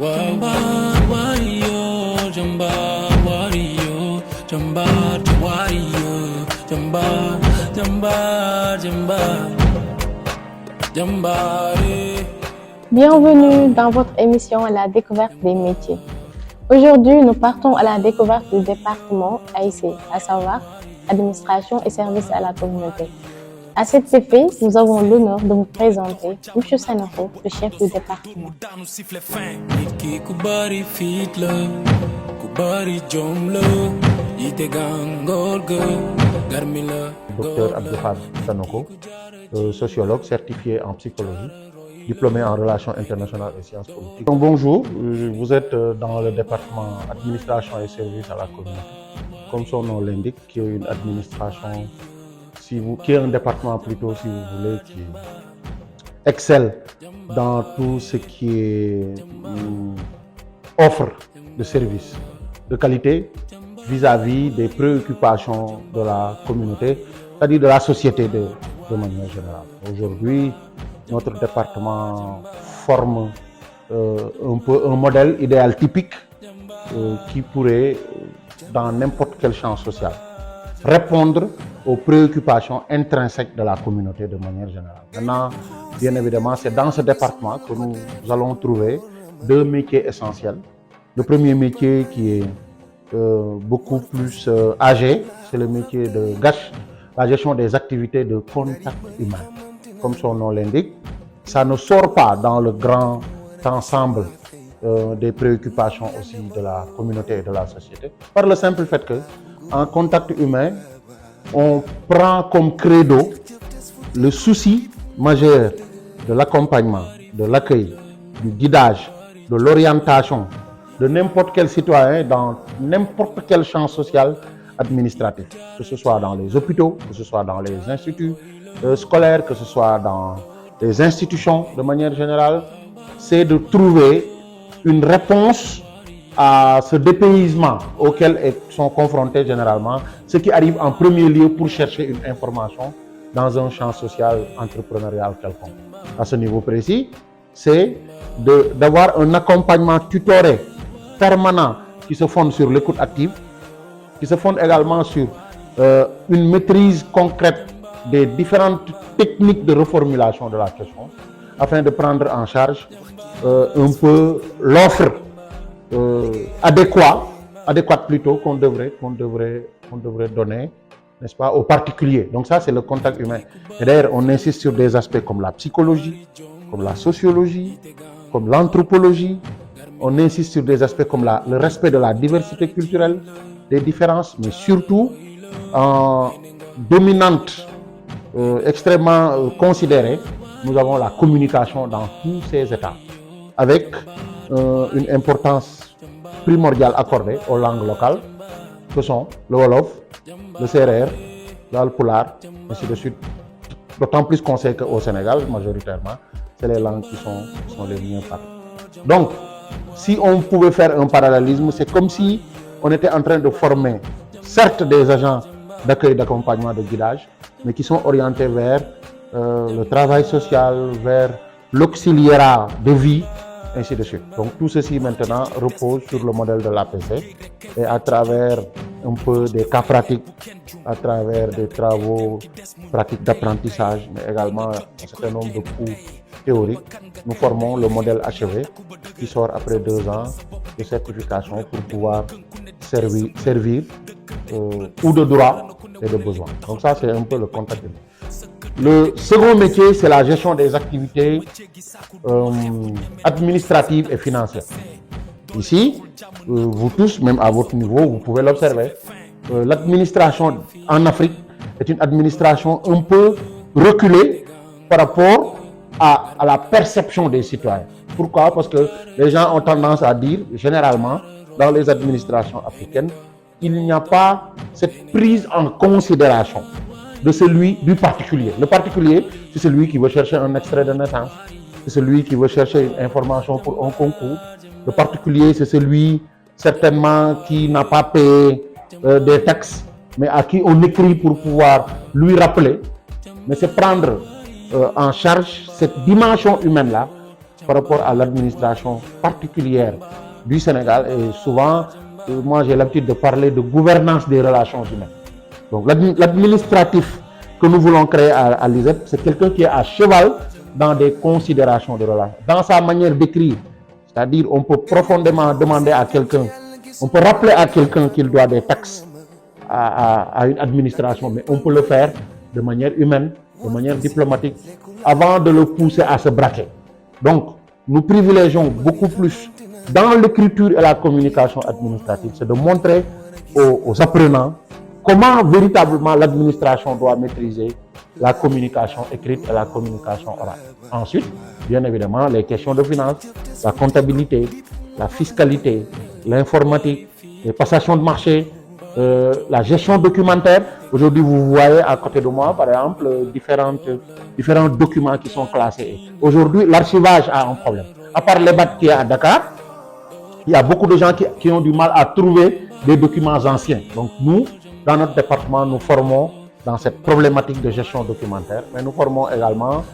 Jambar Wario, Jambar Wario, Jambar Wario, Jambar, Jambar, Jambar, Jambar. Bienvenue dans votre émission La découverte des métiers. Aujourd'hui, nous partons à la découverte du département AIC, à savoir Administration et services à la communauté. À cet effet, nous avons l'honneur de vous présenter M. Sanokho, le chef du département. Docteur Abdoufad Sanokho, sociologue certifié en psychologie, diplômé en relations internationales et sciences politiques. Donc, bonjour, vous êtes dans le département administration et services à la communauté, comme son nom l'indique, qui est une administration, qui est un département plutôt, si vous voulez, qui excelle dans tout ce qui est offre de services de qualité vis-à-vis des préoccupations de la communauté, c'est-à-dire de la société de manière générale. Aujourd'hui, notre département forme un peu un modèle idéal typique qui pourrait, dans n'importe quel champ social, répondre aux préoccupations intrinsèques de la communauté de manière générale. Maintenant, bien évidemment, c'est dans ce département que nous allons trouver deux métiers essentiels. Le premier métier qui est beaucoup plus âgé, c'est le métier de GACH, la gestion des activités de contact humain. Comme son nom l'indique, ça ne sort pas dans le grand ensemble des préoccupations aussi de la communauté et de la société, par le simple fait que, en contact humain, on prend comme credo le souci majeur de l'accompagnement, de l'accueil, du guidage, de l'orientation de n'importe quel citoyen dans n'importe quel champ social administratif, que ce soit dans les hôpitaux, que ce soit dans les instituts scolaires, que ce soit dans les institutions de manière générale, c'est de trouver une réponse à ce dépaysement auquel sont confrontés généralement ceux qui arrivent en premier lieu pour chercher une information dans un champ social entrepreneurial quelconque. À ce niveau précis, c'est d'avoir un accompagnement tutoré permanent qui se fonde sur l'écoute active, qui se fonde également sur une maîtrise concrète des différentes techniques de reformulation de la question, afin de prendre en charge un peu l'offre adéquate plutôt qu'on devrait donner, n'est-ce pas, aux particuliers. Donc ça, c'est le contact humain. Et d'ailleurs, on insiste sur des aspects comme la psychologie, comme la sociologie, comme l'anthropologie. On insiste sur des aspects comme le respect de la diversité culturelle, des différences, mais surtout en dominante, extrêmement considérée, nous avons la communication dans tous ces états, avec une importance primordiale accordée aux langues locales, que sont le Wolof, le Serer, l'Alpulaar, ainsi de suite. D'autant plus qu'on sait qu'au Sénégal, majoritairement, c'est les langues qui sont les mieux parlées. Donc, si on pouvait faire un parallélisme, c'est comme si on était en train de former, certes, des agents d'accueil, d'accompagnement, de guidage, mais qui sont orientés vers le travail social, vers l'auxiliaire de vie, ainsi de suite. Donc tout ceci maintenant repose sur le modèle de l'APC et à travers un peu des cas pratiques, à travers des travaux pratiques d'apprentissage, mais également un certain nombre de cours théoriques, nous formons le modèle achevé qui sort après 2 ans de certification pour pouvoir servir ou de droit et de besoin. Donc ça, c'est un peu le contact. Le second métier, c'est la gestion des activités administratives et financières. Ici, vous tous, même à votre niveau, vous pouvez l'observer. L'administration en Afrique est une administration un peu reculée par rapport à la perception des citoyens. Pourquoi? Parce que les gens ont tendance à dire, généralement, dans les administrations africaines, il n'y a pas cette prise en considération du particulier. Le particulier, c'est celui qui veut chercher un extrait de naissance, c'est celui qui veut chercher une information pour un concours. Le particulier, c'est celui, certainement, qui n'a pas payé des taxes, mais à qui on écrit pour pouvoir lui rappeler. Mais c'est prendre en charge cette dimension humaine-là par rapport à l'administration particulière du Sénégal. Et souvent, moi j'ai l'habitude de parler de gouvernance des relations humaines. Donc l'administratif que nous voulons créer à l'ISEP, c'est quelqu'un qui est à cheval dans des considérations de relations. Dans sa manière d'écrire, c'est-à-dire on peut profondément demander à quelqu'un, on peut rappeler à quelqu'un qu'il doit des taxes à une administration, mais on peut le faire de manière humaine, de manière diplomatique, avant de le pousser à se braquer. Donc, nous privilégions beaucoup plus dans l'écriture et la communication administrative, c'est de montrer aux apprenants comment véritablement l'administration doit maîtriser la communication écrite et la communication orale. Ensuite, bien évidemment, les questions de finance, la comptabilité, la fiscalité, l'informatique, les passations de marché, la gestion documentaire. Aujourd'hui, vous voyez à côté de moi, par exemple, différents documents qui sont classés. Aujourd'hui, l'archivage a un problème. À part les BAT qui est à Dakar, il y a beaucoup de gens qui ont du mal à trouver des documents anciens. Donc nous, dans notre département, nous formons dans cette problématique de gestion documentaire, mais nous formons également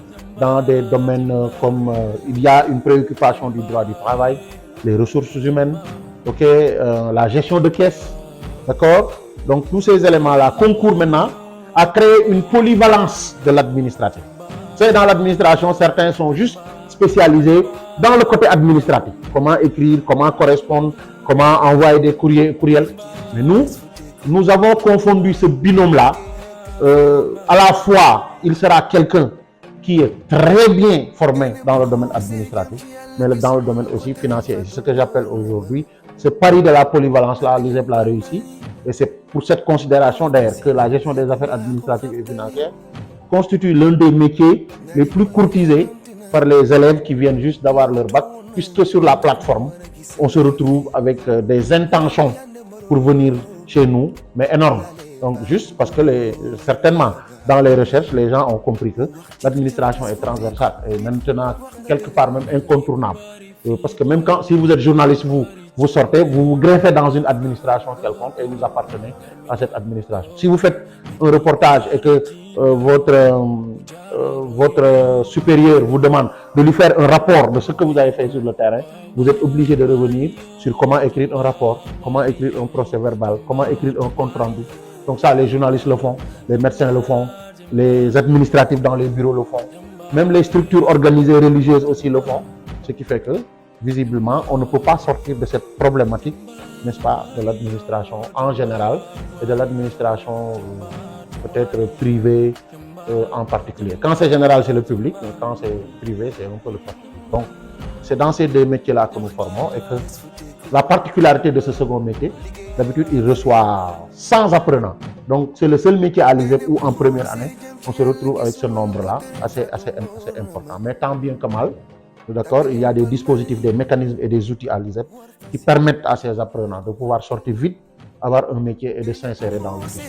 dans des domaines comme il y a une préoccupation du droit du travail, les ressources humaines, la gestion de caisse, d'accord? Donc tous ces éléments-là concourent maintenant à créer une polyvalence de l'administratif. C'est dans l'administration, certains sont juste spécialisés dans le côté administratif. Comment écrire, comment correspondre, comment envoyer des courriels. Mais nous avons confondu ce binôme-là. À la fois, il sera quelqu'un qui est très bien formé dans le domaine administratif, mais dans le domaine aussi financier. C'est ce que j'appelle aujourd'hui ce pari de la polyvalence-là, l'ISEP l'a réussi. Et c'est pour cette considération d'ailleurs que la gestion des affaires administratives et financières constitue l'un des métiers les plus courtisés par les élèves qui viennent juste d'avoir leur bac, puisque sur la plateforme, on se retrouve avec des intentions pour venir chez nous, mais énormes. Donc juste parce que certainement dans les recherches, les gens ont compris que l'administration est transversale et maintenant quelque part même incontournable. Parce que même si vous êtes journaliste, vous sortez, vous vous greffez dans une administration quelconque et vous appartenez à cette administration. Si vous faites un reportage et que votre supérieur vous demande de lui faire un rapport de ce que vous avez fait sur le terrain, vous êtes obligé de revenir sur comment écrire un rapport, comment écrire un procès verbal, comment écrire un compte rendu. Donc ça, les journalistes le font, les médecins le font, les administratifs dans les bureaux le font, même les structures organisées religieuses aussi le font, ce qui fait que visiblement, on ne peut pas sortir de cette problématique, n'est-ce pas, de l'administration en général et de l'administration peut-être privée en particulier. Quand c'est général, c'est le public, mais quand c'est privé, c'est un peu le particulier. Donc, c'est dans ces deux métiers-là que nous formons et que la particularité de ce second métier, d'habitude, il reçoit 100 apprenants. Donc, c'est le seul métier à l'ISEP où en première année, on se retrouve avec ce nombre-là, assez important. Mais tant bien que mal, d'accord, il y a des dispositifs, des mécanismes et des outils à l'ISEP qui permettent à ces apprenants de pouvoir sortir vite, avoir un métier et de s'insérer dans le métier.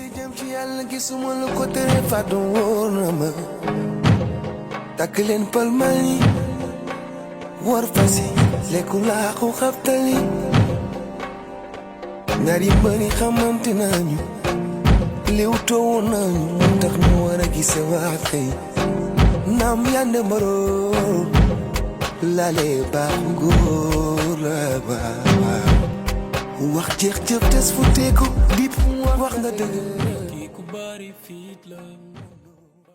Lale bangor ba wax jeex jëf des fu teeku dip wax nga dëgg